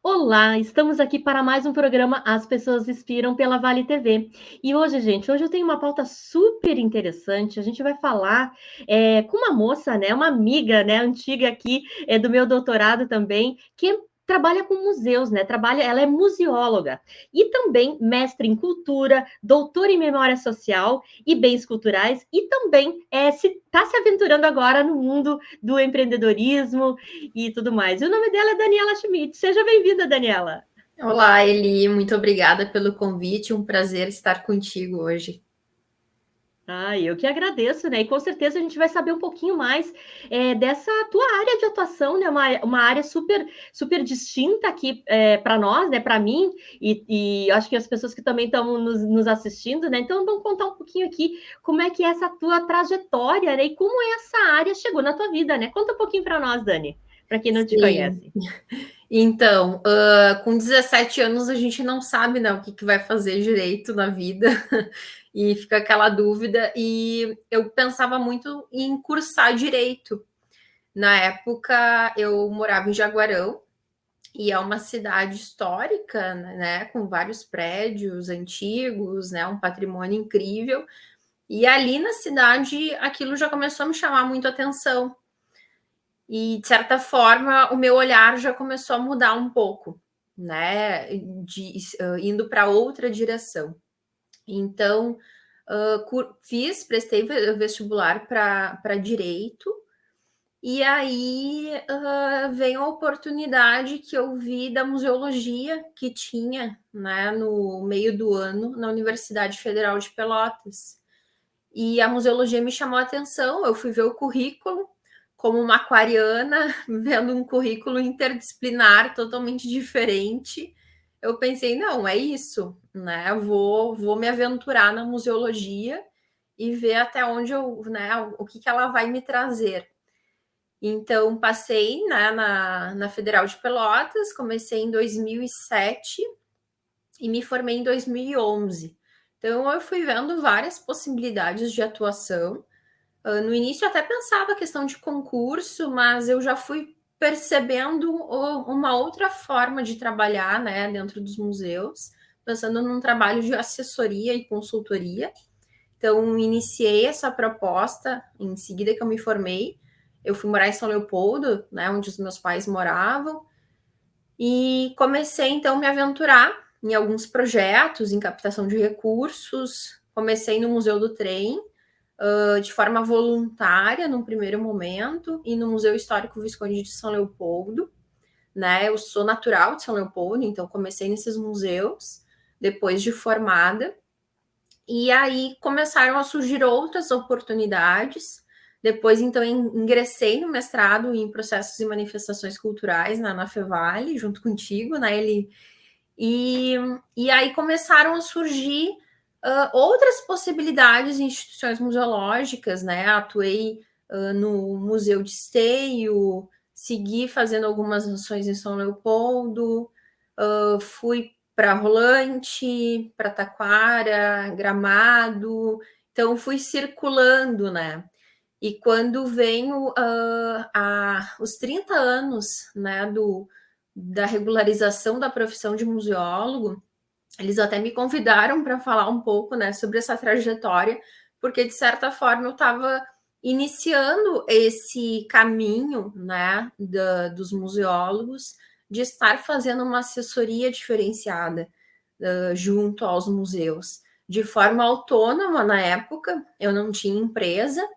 Olá, estamos aqui para mais um programa As Pessoas Inspiram pela Vale TV. E hoje, gente, hoje eu tenho uma pauta super interessante. A gente vai falar com uma moça, né, uma amiga, né, antiga aqui do meu doutorado também, que trabalha com museus, né? Ela é museóloga e também mestre em cultura, doutora em memória social e bens culturais e também está se aventurando agora no mundo do empreendedorismo e tudo mais. E o nome dela é Daniela Schmidt. Seja bem-vinda, Daniela. Olá, Eli, muito obrigada pelo convite. Um prazer estar contigo hoje. Eu que agradeço, né? E com certeza a gente vai saber um pouquinho mais dessa tua área de atuação, né? Uma área super, super distinta aqui para nós, né? Para mim, e acho que as pessoas que também estão nos assistindo, né? Então vamos contar um pouquinho aqui como é que é essa tua trajetória, né? E como essa área chegou na tua vida, né? Conta um pouquinho para nós, Dani, para quem não te Sim, conhece. então, com 17 anos a gente não sabe, né, o que vai fazer direito na vida e fica aquela dúvida. E eu pensava muito em cursar direito. Na época eu morava em Jaguarão e é uma cidade histórica, né, com vários prédios antigos, né, um patrimônio incrível. E ali na cidade aquilo já começou a me chamar muito a atenção. E, de certa forma, o meu olhar já começou a mudar um pouco, né? Indo para outra direção. Então, prestei vestibular para direito, e aí veio a oportunidade que eu vi da museologia que tinha, né, no meio do ano na Universidade Federal de Pelotas. E a museologia me chamou a atenção, eu fui ver o currículo, como uma aquariana, vendo um currículo interdisciplinar totalmente diferente. Eu pensei, não, é isso, né? Eu vou me aventurar na museologia e ver até onde né, o que ela vai me trazer. Então, passei, né, na Federal de Pelotas, comecei em 2007 e me formei em 2011. Então, eu fui vendo várias possibilidades de atuação. No início, eu até pensava a questão de concurso, mas eu já fui percebendo uma outra forma de trabalhar, né, dentro dos museus, pensando num trabalho de assessoria e consultoria. Então, iniciei essa proposta em seguida que eu me formei. Eu fui morar em São Leopoldo, né, onde os meus pais moravam, e comecei então a me aventurar em alguns projetos, em captação de recursos. Comecei no Museu do Trem, de forma voluntária num primeiro momento, e no Museu Histórico Visconde de São Leopoldo, né? Eu sou natural de São Leopoldo, então comecei nesses museus depois de formada. E aí começaram a surgir outras oportunidades. Depois, então, ingressei no mestrado em processos e manifestações culturais na Fevale, junto contigo, né, Eli? E aí começaram a surgir outras possibilidades em instituições museológicas, né? Atuei no Museu de Esteio, segui fazendo algumas ações em São Leopoldo, fui para Rolante, para Taquara, Gramado, então fui circulando, né? E quando venho os 30 anos, né, da regularização da profissão de museólogo, eles até me convidaram para falar um pouco, né, sobre essa trajetória, porque de certa forma eu estava iniciando esse caminho, né, dos museólogos, de estar fazendo uma assessoria diferenciada junto aos museus, de forma autônoma na época. Eu não tinha empresa,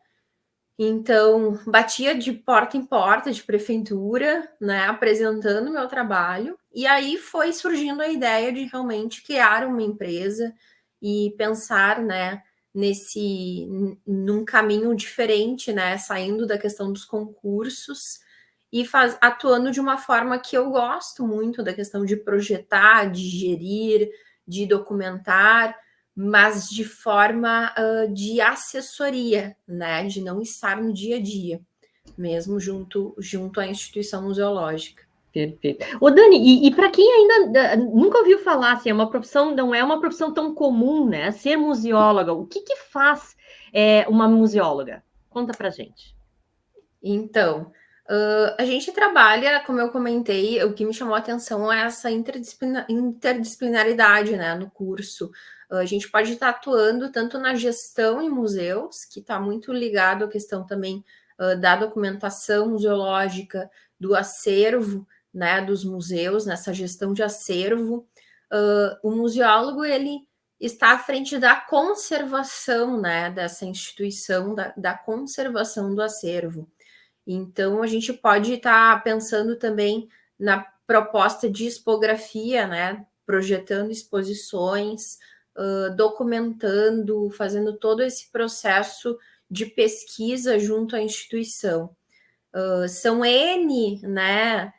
então batia de porta em porta de prefeitura, né, apresentando meu trabalho, e aí foi surgindo a ideia de realmente criar uma empresa e pensar, né, num caminho diferente, né, saindo da questão dos concursos e atuando de uma forma que eu gosto muito, da questão de projetar, de gerir, de documentar, mas de forma de assessoria, né, de não estar no dia a dia, mesmo junto à instituição museológica. Perfeito. Ô, Dani, e para quem ainda nunca ouviu falar, assim, é uma profissão, não é uma profissão tão comum, né? Ser museóloga, o que que faz uma museóloga? Conta pra gente. Então, A gente trabalha, como eu comentei, o que me chamou a atenção é essa interdisciplinaridade, né, no curso. A gente pode estar atuando tanto na gestão em museus, que está muito ligado à questão também da documentação museológica, do acervo, né, dos museus, nessa gestão de acervo. O museólogo, ele está à frente da conservação, né, dessa instituição, da conservação do acervo. Então, a gente pode estar pensando também na proposta de expografia, né? Projetando exposições, documentando, fazendo todo esse processo de pesquisa junto à instituição. São N, né?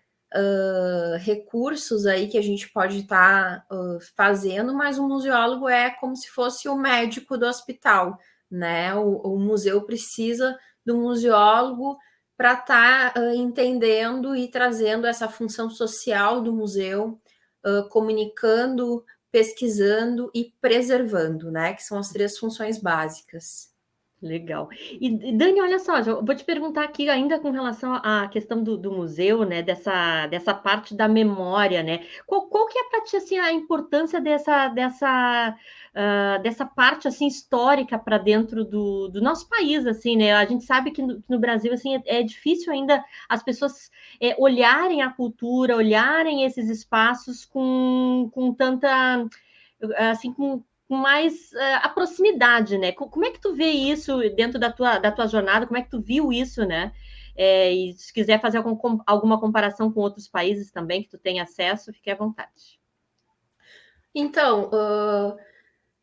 Recursos aí que a gente pode estar fazendo, mas o museólogo é como se fosse o médico do hospital, né? O museu precisa do museólogo para estar entendendo e trazendo essa função social do museu, comunicando, pesquisando e preservando, né? Que são as 3 funções básicas. Legal. E Dani, olha só, vou te perguntar aqui ainda com relação à questão do museu, né? Dessa parte da memória, né? Qual que é para ti assim, a importância dessa parte assim histórica para dentro do nosso país, assim, né? A gente sabe que no Brasil assim é difícil ainda as pessoas olharem a cultura, olharem esses espaços com tanta assim com mais a proximidade, né? Como é que tu vê isso dentro da tua jornada? Como é que tu viu isso, né? E se quiser fazer alguma comparação com outros países também que tu tem acesso, fique à vontade. Então,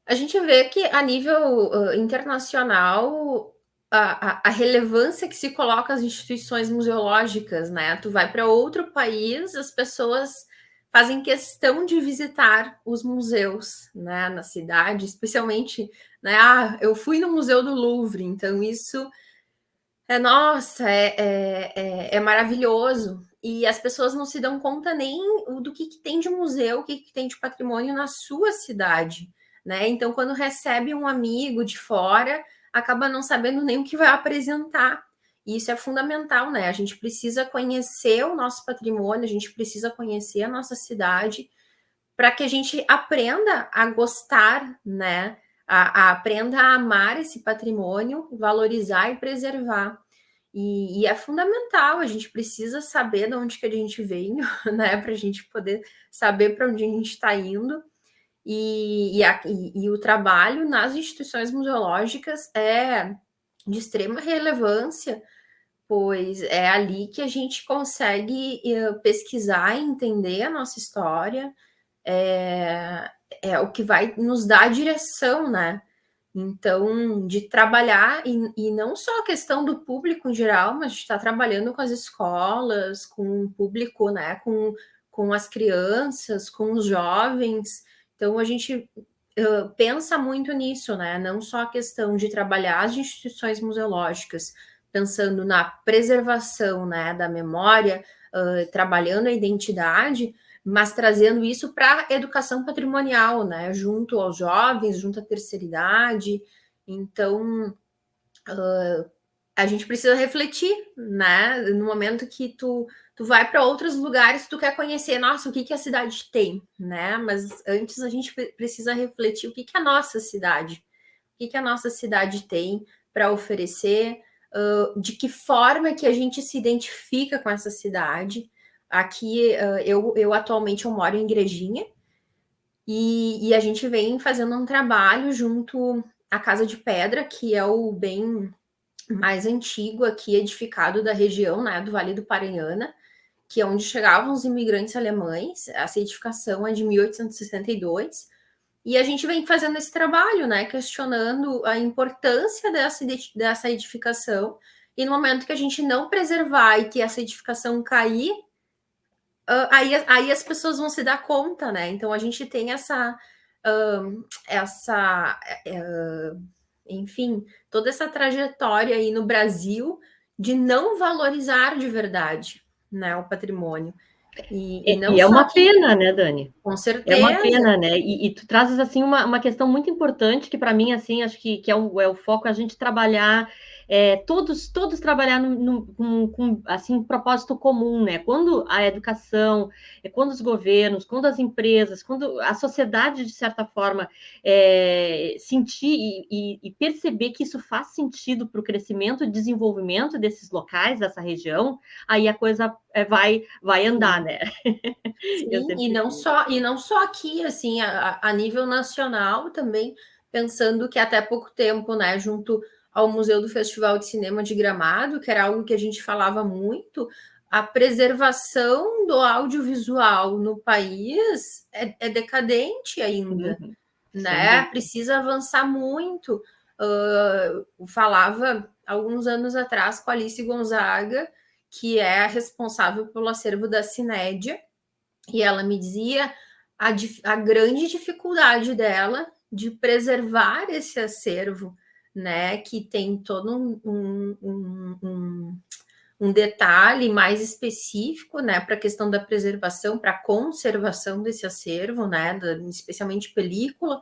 a gente vê que a nível internacional a relevância que se coloca às instituições museológicas, né? Tu vai para outro país, as pessoas fazem questão de visitar os museus, né, na cidade, especialmente, né? Ah, eu fui no Museu do Louvre, então isso nossa, é maravilhoso. E as pessoas não se dão conta nem do que tem de museu, o que tem de patrimônio na sua cidade, né? Então, quando recebe um amigo de fora, acaba não sabendo nem o que vai apresentar. E isso é fundamental, né? A gente precisa conhecer o nosso patrimônio, a gente precisa conhecer a nossa cidade para que a gente aprenda a gostar, né? Aprenda a amar esse patrimônio, valorizar e preservar. E é fundamental, a gente precisa saber de onde que a gente veio, né? Para a gente poder saber para onde a gente está indo. E o trabalho nas instituições museológicas é de extrema relevância, pois é ali que a gente consegue pesquisar e entender a nossa história, é o que vai nos dar a direção, né? Então, de trabalhar, e não só a questão do público em geral, mas de estar trabalhando com as escolas, com o público, né? Com as crianças, com os jovens. Então, a gente pensa muito nisso, né? Não só a questão de trabalhar as instituições museológicas, pensando na preservação, né, da memória, trabalhando a identidade, mas trazendo isso para a educação patrimonial, né? Junto aos jovens, junto à terceira idade. Então, a gente precisa refletir, né? No momento que tu vai para outros lugares, tu quer conhecer, nossa, o que a cidade tem, né? Mas antes a gente precisa refletir o que a nossa cidade, o que a nossa cidade tem para oferecer, de que forma que a gente se identifica com essa cidade. Aqui, eu atualmente eu moro em Igrejinha, e a gente vem fazendo um trabalho junto à Casa de Pedra, que é o bem mais antigo aqui edificado da região, né, do Vale do Paranhana, que é onde chegavam os imigrantes alemães. Essa edificação é de 1862, e a gente vem fazendo esse trabalho, né, questionando a importância dessa edificação, e no momento que a gente não preservar e que essa edificação cair, aí as pessoas vão se dar conta, né? Então a gente tem enfim, toda essa trajetória aí no Brasil de não valorizar de verdade, né, o patrimônio. E não E é só uma aqui, pena, né, Dani? com É uma certeza. pena, né? E tu trazes assim uma questão muito importante que para mim assim acho que é o foco a gente trabalhar todos trabalhar com assim, um propósito comum, né? Quando a educação, quando os governos, quando as empresas, quando a sociedade, de certa forma, sentir e perceber que isso faz sentido para o crescimento e desenvolvimento desses locais, dessa região, aí a coisa vai andar, né? Sim, e não só aqui, assim, a nível nacional também, pensando que até pouco tempo, né, junto ao Museu do Festival de Cinema de Gramado, que era algo que a gente falava muito, a preservação do audiovisual no país é decadente ainda, Uhum, sem né? dúvida. Precisa avançar muito. Falava alguns anos atrás com a Alice Gonzaga, que é a responsável pelo acervo da Cinédia, e ela me dizia a grande dificuldade dela de preservar esse acervo, né? Que tem todo um detalhe mais específico, né, para a questão da preservação, para a conservação desse acervo, né, especialmente película,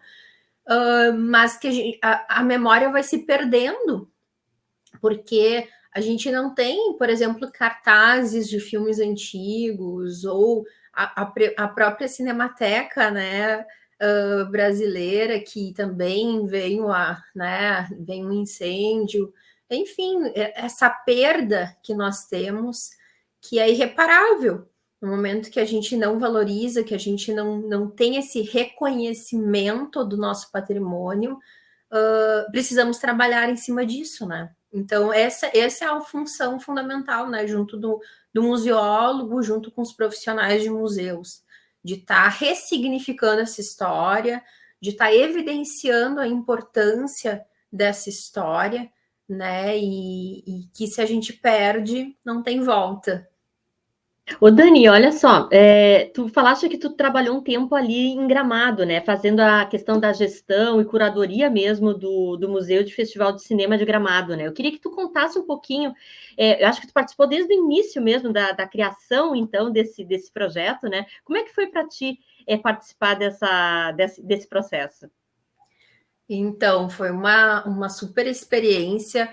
mas que a memória vai se perdendo, porque a gente não tem, por exemplo, cartazes de filmes antigos ou a própria Cinemateca, né, brasileira, que também veio um incêndio, enfim, essa perda que nós temos, que é irreparável. No momento que a gente não valoriza, que a gente não tem esse reconhecimento do nosso patrimônio, precisamos trabalhar em cima disso, né? Então, essa é a função fundamental, né? Junto do museólogo, junto com os profissionais de museus, de estar ressignificando essa história, de estar evidenciando a importância dessa história, né? E que se a gente perde, não tem volta. Ô Dani, olha só, tu falaste que tu trabalhou um tempo ali em Gramado, né, fazendo a questão da gestão e curadoria mesmo do Museu de Festival de Cinema de Gramado, né? Eu queria que tu contasse um pouquinho, eu acho que tu participou desde o início mesmo da criação, então, desse projeto, né? Como é que foi para ti participar desse processo? Então, foi uma super experiência.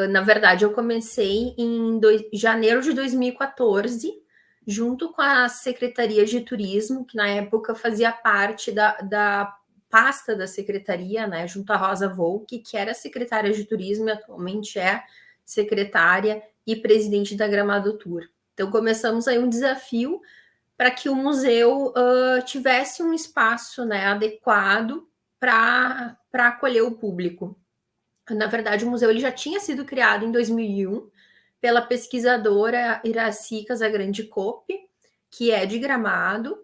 Na verdade, eu comecei em janeiro de 2014, junto com a Secretaria de Turismo, que na época fazia parte da pasta da secretaria, né, junto à Rosa Volk, que era secretária de Turismo e atualmente é secretária e presidente da Gramado Tour. Então, começamos aí um desafio para que o museu tivesse um espaço, né, adequado para acolher o público. Na verdade, o museu ele já tinha sido criado em 2001 pela pesquisadora Iraci Casagrande Coppe, que é de Gramado,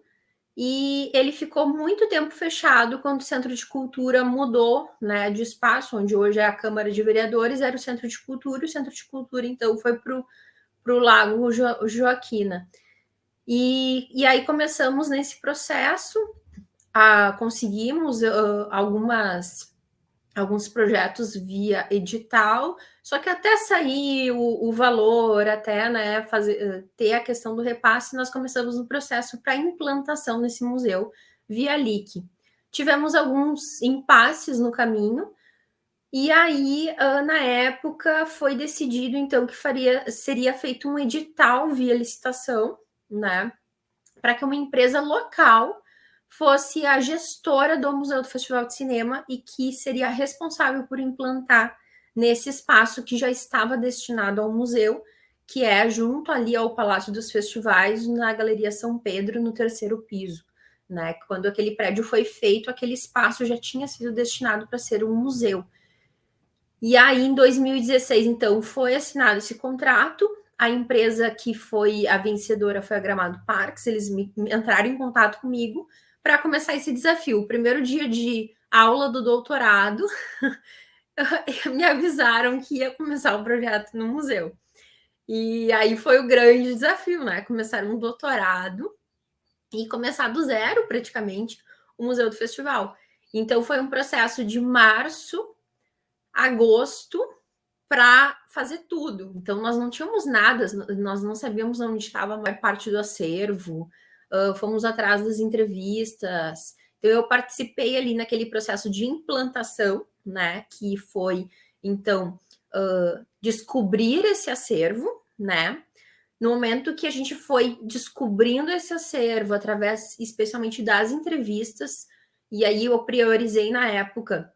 e ele ficou muito tempo fechado quando o Centro de Cultura mudou, né, de espaço, onde hoje é a Câmara de Vereadores, era o Centro de Cultura, e o Centro de Cultura, então, foi para o Lago Joaquina. E aí começamos nesse processo, conseguimos alguns projetos via edital, só que até sair o valor, até, né, ter a questão do repasse, nós começamos um processo para implantação nesse museu via LIC. Tivemos alguns impasses no caminho, e aí, na época, foi decidido, então, que seria feito um edital via licitação, né, para que uma empresa local fosse a gestora do Museu do Festival de Cinema e que seria responsável por implantar nesse espaço que já estava destinado ao museu, que é junto ali ao Palácio dos Festivais, na Galeria São Pedro, no terceiro piso. Né? Quando aquele prédio foi feito, aquele espaço já tinha sido destinado para ser um museu. E aí, em 2016, então, foi assinado esse contrato. A empresa que foi a vencedora foi a Gramado Parks. Eles entraram em contato comigo para começar esse desafio. O primeiro dia de aula do doutorado, me avisaram que ia começar o projeto no museu. E aí foi o grande desafio, né? Começar um doutorado e começar do zero, praticamente, o Museu do Festival. Então, foi um processo de março, agosto, para fazer tudo. Então, nós não tínhamos nada, nós não sabíamos onde estava a maior parte do acervo, fomos atrás das entrevistas. Então, eu participei ali naquele processo de implantação, né, que foi, então, descobrir esse acervo, né? No momento que a gente foi descobrindo esse acervo, através especialmente das entrevistas, e aí eu priorizei na época.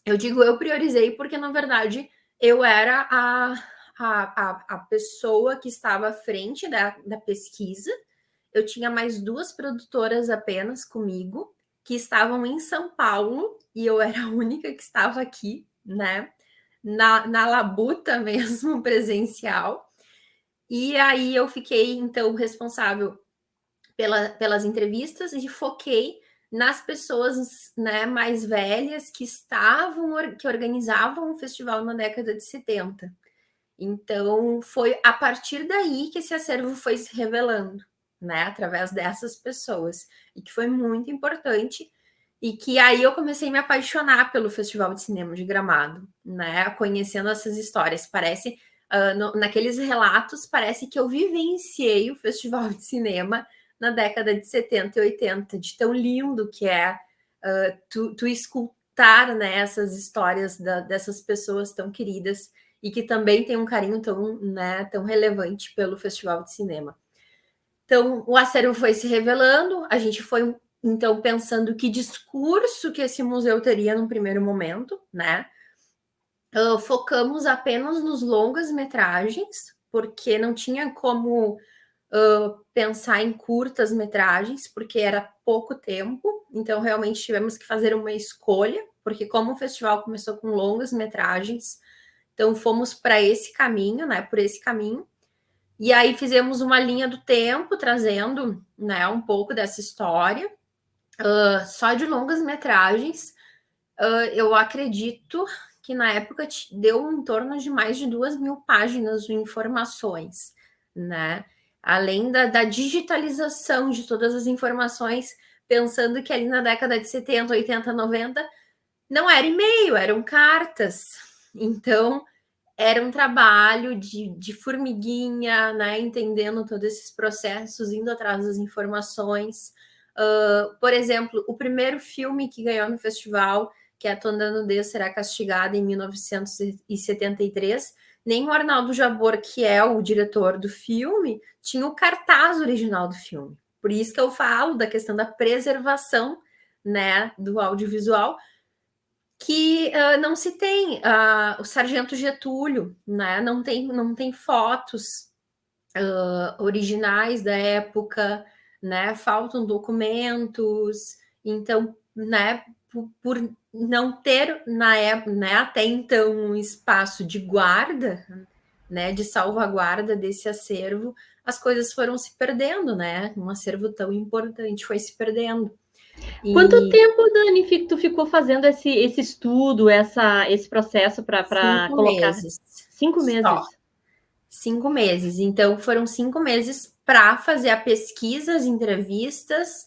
Eu digo eu priorizei porque, na verdade, eu era a pessoa que estava à frente da pesquisa. Eu tinha mais 2 produtoras apenas comigo, que estavam em São Paulo, e eu era a única que estava aqui, né? Na labuta mesmo, presencial. E aí eu fiquei, então, responsável pelas entrevistas e foquei nas pessoas, né, mais velhas que que organizavam o festival na década de 70. Então, foi a partir daí que esse acervo foi se revelando, né, através dessas pessoas, e que foi muito importante, e que aí eu comecei a me apaixonar pelo Festival de Cinema de Gramado, né, conhecendo essas histórias. Parece, naqueles relatos, parece que eu vivenciei o Festival de Cinema na década de 70 e 80, de tão lindo que é tu escutar, né, essas histórias dessas pessoas tão queridas e que também tem um carinho tão, né, tão relevante pelo Festival de Cinema. Então, o acervo foi se revelando, a gente foi, então, pensando que discurso que esse museu teria num primeiro momento, né? Focamos apenas nos longas-metragens, porque não tinha como pensar em curtas-metragens, porque era pouco tempo, então realmente tivemos que fazer uma escolha, porque como o festival começou com longas-metragens, então fomos para esse caminho, né? Por esse caminho. E aí fizemos uma linha do tempo, trazendo, né, um pouco dessa história. Só de longas metragens, eu acredito que na época deu em torno de mais de 2.000 páginas de informações, né? Além da digitalização de todas as informações, pensando que ali na década de 70, 80, 90, não era e-mail, eram cartas. Então, era um trabalho de formiguinha, né? Entendendo todos esses processos, indo atrás das informações. Por exemplo, o primeiro filme que ganhou no festival, que é A Tonda Nudez Será Castigada, em 1973, nem o Arnaldo Jabor, que é o diretor do filme, tinha o cartaz original do filme. Por isso que eu falo da questão da preservação, né, do audiovisual, que não se tem. O Sargento Getúlio, né, não tem fotos originais da época, né, faltam documentos, então, né, por não ter na época, né, até então, um espaço de guarda, né, de salvaguarda desse acervo, as coisas foram se perdendo, né, um acervo tão importante foi se perdendo. Quanto tempo, Dani, tu ficou fazendo esse estudo, esse processo para 5 colocar? meses. 5 meses. Só. 5 meses. Então, foram 5 meses para fazer a pesquisa, as entrevistas,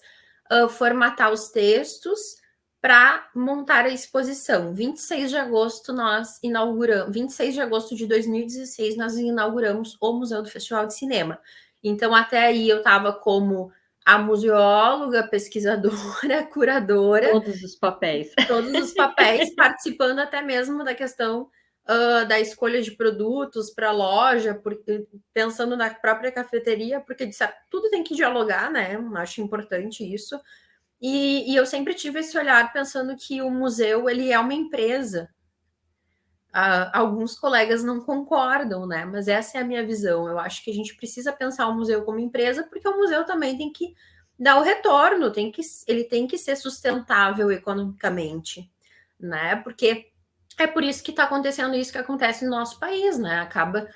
formatar os textos, para montar a exposição. 26 de agosto nós inauguramos, 26 de agosto de 2016 nós inauguramos o Museu do Festival de Cinema. Então, até aí eu estava como a museóloga, pesquisadora, curadora. Todos os papéis. Todos os papéis, participando até mesmo da questão da escolha de produtos para a loja, pensando na própria cafeteria, porque tudo tem que dialogar, né? Acho importante isso. E eu sempre tive esse olhar pensando que o museu ele é uma empresa. Alguns colegas não concordam, né? Mas essa é a minha visão. Eu acho que a gente precisa pensar o museu como empresa, porque o museu também tem que dar o retorno, ele tem que ser sustentável economicamente, né? Porque é por isso que está acontecendo isso que acontece no nosso país, né? Acaba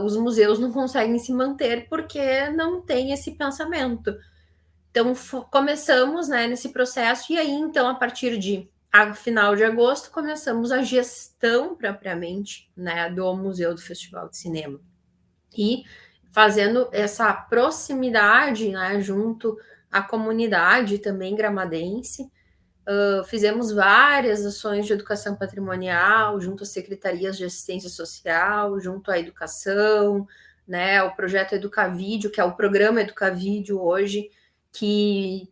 os museus não conseguem se manter porque não tem esse pensamento. Então começamos, né, nesse processo e aí então a partir de final de agosto começamos a gestão propriamente, né, do Museu do Festival de Cinema e fazendo essa proximidade, né, junto à comunidade também gramadense. Fizemos várias ações de educação patrimonial junto às secretarias de assistência social, junto à educação, né, o projeto Educavídeo, que é o programa Educavídeo hoje, que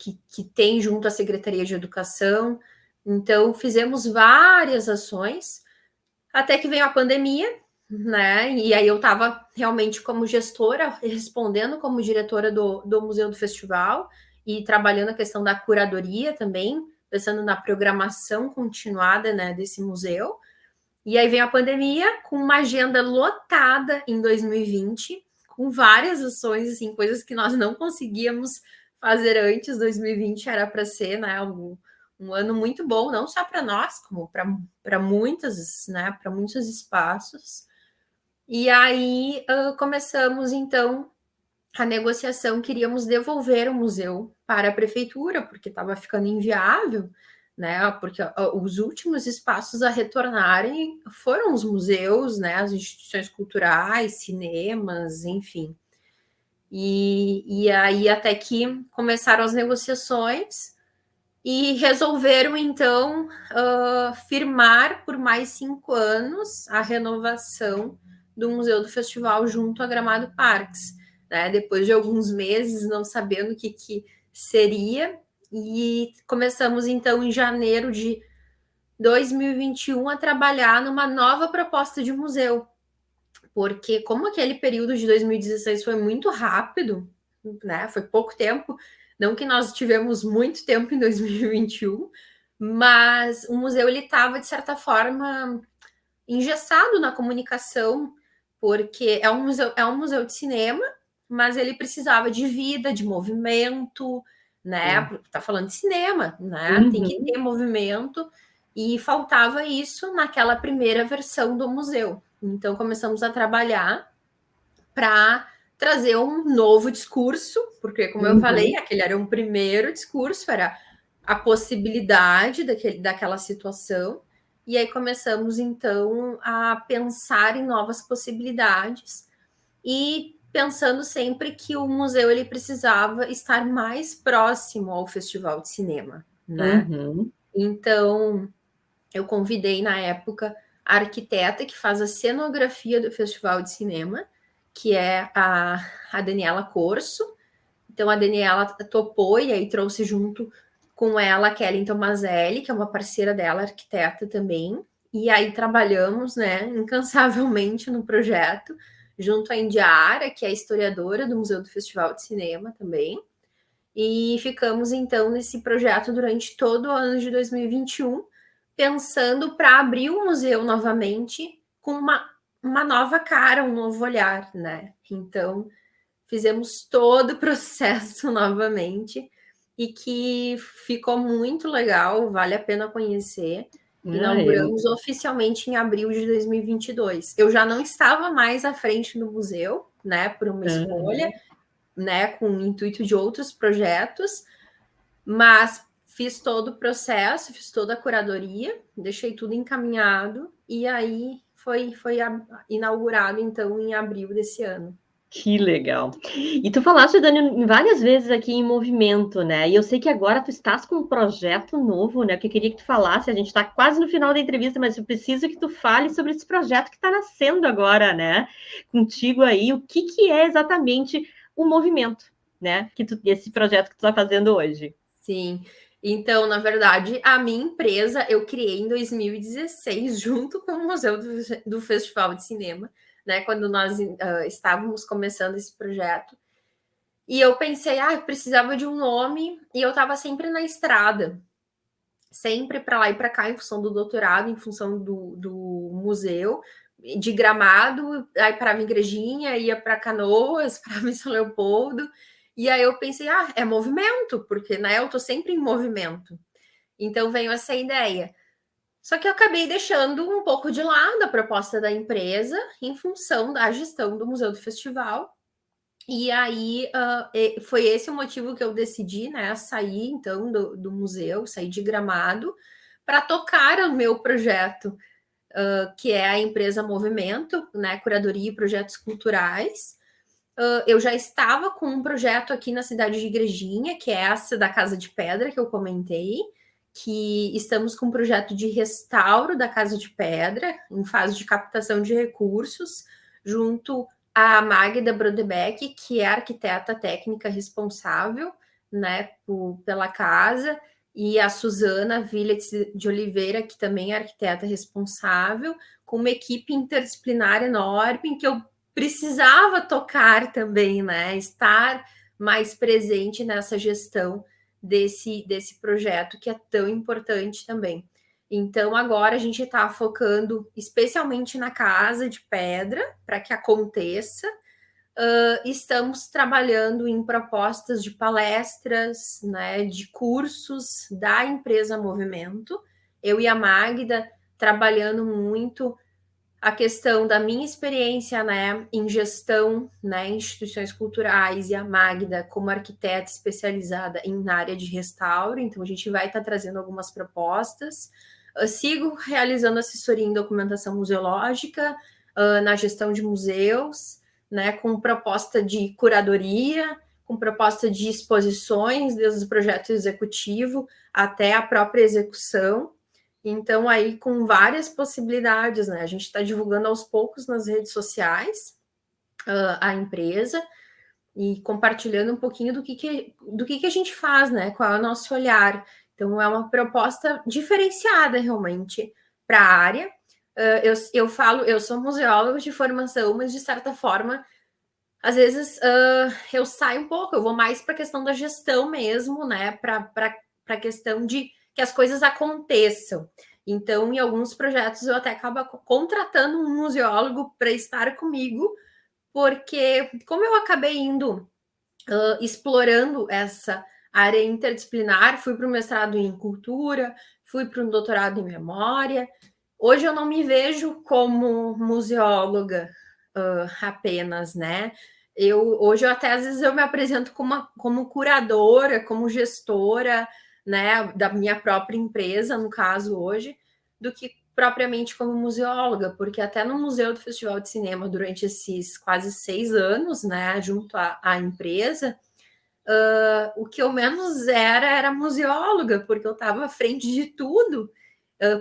tem junto à Secretaria de Educação. Então, fizemos várias ações Até que veio a pandemia, né? E aí eu estava realmente como gestora, respondendo como diretora do Museu do Festival e trabalhando a questão da curadoria também, pensando na programação continuada, né, desse museu. E aí veio a pandemia com uma agenda lotada em 2020, com várias ações, assim, coisas que nós não conseguíamos fazer antes. 2020 era para ser, né, um ano muito bom, não só para nós, como para muitas, né, para muitos espaços. E aí começamos então a negociação, queríamos devolver o museu para a prefeitura, porque estava ficando inviável, né? Porque os últimos espaços a retornarem foram os museus, né? As instituições culturais, cinemas, enfim. E aí até que começaram as negociações e resolveram então firmar por mais 5 anos a renovação do Museu do Festival junto a Gramado Parques, né? Depois de alguns meses não sabendo o que seria, e começamos então em janeiro de 2021 a trabalhar numa nova proposta de museu, porque como aquele período de 2016 foi muito rápido, né? Foi pouco tempo, não que nós tivemos muito tempo em 2021, mas o museu ele estava de certa forma engessado na comunicação, porque é um museu de cinema, mas ele precisava de vida, de movimento, né? Tá falando de cinema, né? Tem que ter movimento, e faltava isso naquela primeira versão do museu. Então começamos a trabalhar para trazer um novo discurso, porque, como eu falei, aquele era um primeiro discurso, era a possibilidade daquela situação. E aí começamos, então, a pensar em novas possibilidades e pensando sempre que o museu ele precisava estar mais próximo ao Festival de Cinema, né? Então, eu convidei, na época, a arquiteta que faz a cenografia do Festival de Cinema, que é a Daniela Corso. Então, a Daniela topou e aí trouxe junto com ela a Kelly Tomazelli, que é uma parceira dela, arquiteta também. E aí trabalhamos, né, incansavelmente no projeto, junto à Indiara, que é historiadora do Museu do Festival de Cinema também. E ficamos, então, nesse projeto durante todo o ano de 2021, pensando para abrir o museu novamente com uma nova cara, um novo olhar, né? Então, fizemos todo o processo novamente e que ficou muito legal, vale a pena conhecer. Inauguramos oficialmente em abril de 2022. Eu já não estava mais à frente do museu, né, por uma escolha, né, com o intuito de outros projetos, mas fiz todo o processo, fiz toda a curadoria, deixei tudo encaminhado e aí foi inaugurado então em abril desse ano. Que legal. E tu falaste, Dani, várias vezes aqui em movimento, né? E eu sei que agora tu estás com um projeto novo, né? Que eu queria que tu falasse, a gente está quase no final da entrevista, mas eu preciso que tu fale sobre esse projeto que está nascendo agora, né? Contigo aí, o que é exatamente o movimento, né? Esse projeto que tu está fazendo hoje. Sim. Então, na verdade, a minha empresa eu criei em 2016, junto com o Museu do Festival de Cinema, né? Quando nós estávamos começando esse projeto. E eu pensei, eu precisava de um nome, e eu estava sempre na estrada, sempre para lá e para cá, em função do doutorado, em função do museu, de Gramado, aí parava em Igrejinha, ia para Canoas, parava em São Leopoldo. E aí eu pensei, é movimento, porque né, eu estou sempre em movimento. Então veio essa ideia. Só que eu acabei deixando um pouco de lado a proposta da empresa em função da gestão do Museu do Festival. E aí foi esse o motivo que eu decidi, né, sair então do museu, sair de Gramado, para tocar o meu projeto, que é a empresa Movimento, né, curadoria e projetos culturais. Eu já estava com um projeto aqui na cidade de Igrejinha, que é essa da Casa de Pedra que eu comentei, que estamos com um projeto de restauro da Casa de Pedra, em fase de captação de recursos, junto à Magda Brodebeck, que é a arquiteta técnica responsável, né, pela casa, e a Suzana Villets de Oliveira, que também é arquiteta responsável, com uma equipe interdisciplinar enorme, em que eu precisava tocar também, né? Estar mais presente nessa gestão desse projeto que é tão importante também. Então, agora a gente está focando especialmente na Casa de Pedra, para que aconteça. Estamos trabalhando em propostas de palestras, né, de cursos da empresa Movimento. Eu e a Magda trabalhando muito a questão da minha experiência, né, em gestão, né, em instituições culturais, e a Magda como arquiteta especializada na área de restauro. Então a gente vai estar trazendo algumas propostas. Eu sigo realizando assessoria em documentação museológica, na gestão de museus, né, com proposta de curadoria, com proposta de exposições, desde o projeto executivo até a própria execução. Então, aí, com várias possibilidades, né? A gente está divulgando aos poucos nas redes sociais a empresa e compartilhando um pouquinho do que a gente faz, né? Qual é o nosso olhar. Então, é uma proposta diferenciada, realmente, para a área. Eu falo, eu sou museóloga de formação, mas, de certa forma, às vezes eu saio um pouco, eu vou mais para a questão da gestão mesmo, né? Para a questão de que as coisas aconteçam. Então, em alguns projetos, eu até acabo contratando um museólogo para estar comigo, porque como eu acabei indo explorando essa área interdisciplinar, fui para o mestrado em cultura, fui para um doutorado em memória. Hoje eu não me vejo como museóloga apenas, né? Hoje até às vezes eu me apresento como curadora, como gestora, né, da minha própria empresa, no caso hoje, do que propriamente como museóloga, porque até no Museu do Festival de Cinema, durante esses quase 6 anos, né, junto à empresa, o que eu menos era museóloga, porque eu estava à frente de tudo,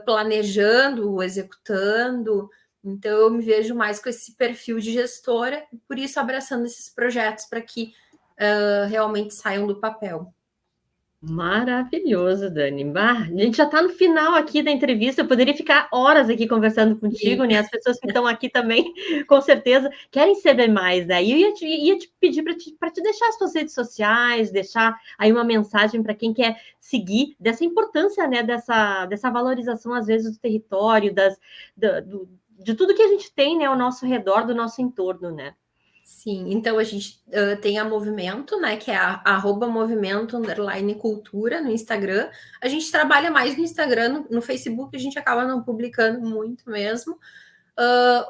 planejando, executando. Então, eu me vejo mais com esse perfil de gestora, por isso abraçando esses projetos para que realmente saiam do papel. Maravilhoso, Dani. A gente já está no final aqui da entrevista. Eu poderia ficar horas aqui conversando contigo, né? As pessoas que estão aqui também, com certeza, querem saber mais, né? E eu ia te pedir para te deixar as suas redes sociais, deixar aí uma mensagem para quem quer seguir dessa importância, né? Dessa valorização, às vezes, do território, de tudo que a gente tem, né, ao nosso redor, do nosso entorno, né? Sim, então a gente tem a Movimento, né, que é @movimento_cultura no Instagram. A gente trabalha mais no Instagram, no Facebook a gente acaba não publicando muito mesmo.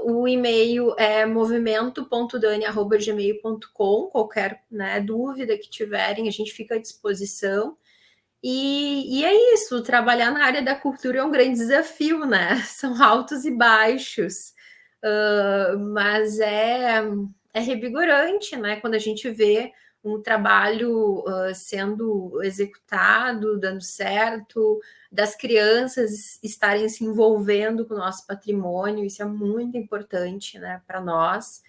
O e-mail é movimento.dani@gmail.com. Qualquer, né, dúvida que tiverem, a gente fica à disposição. E é isso, trabalhar na área da cultura é um grande desafio, né? São altos e baixos, mas é revigorante, né? Quando a gente vê um trabalho sendo executado, dando certo, das crianças estarem se envolvendo com o nosso patrimônio, isso é muito importante, né, para nós.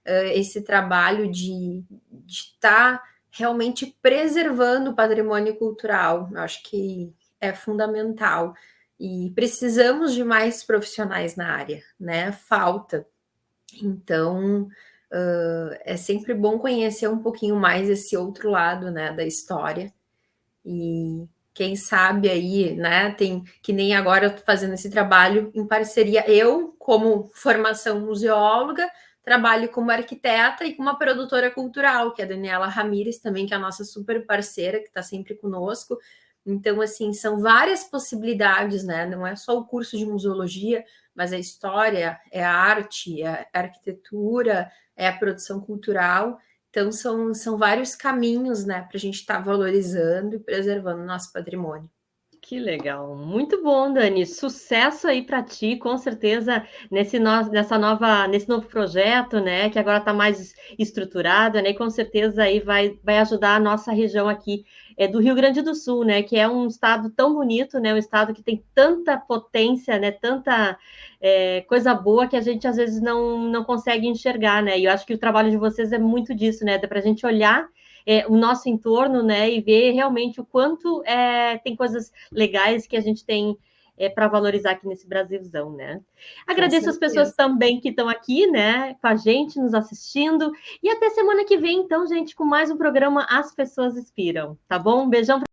Esse trabalho de estar realmente preservando o patrimônio cultural, eu acho que é fundamental. E precisamos de mais profissionais na área, né? Falta. Então, é sempre bom conhecer um pouquinho mais esse outro lado, né, da história. E quem sabe aí, né, tem que nem agora eu tô fazendo esse trabalho em parceria, eu, como formação museóloga, trabalho como arquiteta e com uma produtora cultural, que é a Daniela Ramires também, que é a nossa super parceira, que está sempre conosco. Então, assim, são várias possibilidades, né? Não é só o curso de museologia, mas a história, é a arte, é a arquitetura, é a produção cultural. Então, são vários caminhos, né, para a gente estar valorizando e preservando o nosso patrimônio. Que legal, muito bom, Dani. Sucesso aí para ti, com certeza, nesse novo projeto, né? Que agora está mais estruturado, né? E com certeza aí vai ajudar a nossa região aqui do Rio Grande do Sul, né? Que é um estado tão bonito, né? Um estado que tem tanta potência, né? Tanta coisa boa que a gente às vezes não consegue enxergar, né? E eu acho que o trabalho de vocês é muito disso, né? Dá para a gente olhar o nosso entorno, né, e ver realmente o quanto tem coisas legais que a gente tem para valorizar aqui nesse Brasilzão, né? Agradeço as pessoas também que estão aqui, né, com a gente, nos assistindo. E até semana que vem, então, gente, com mais um programa As Pessoas Inspiram, tá bom? Um beijão.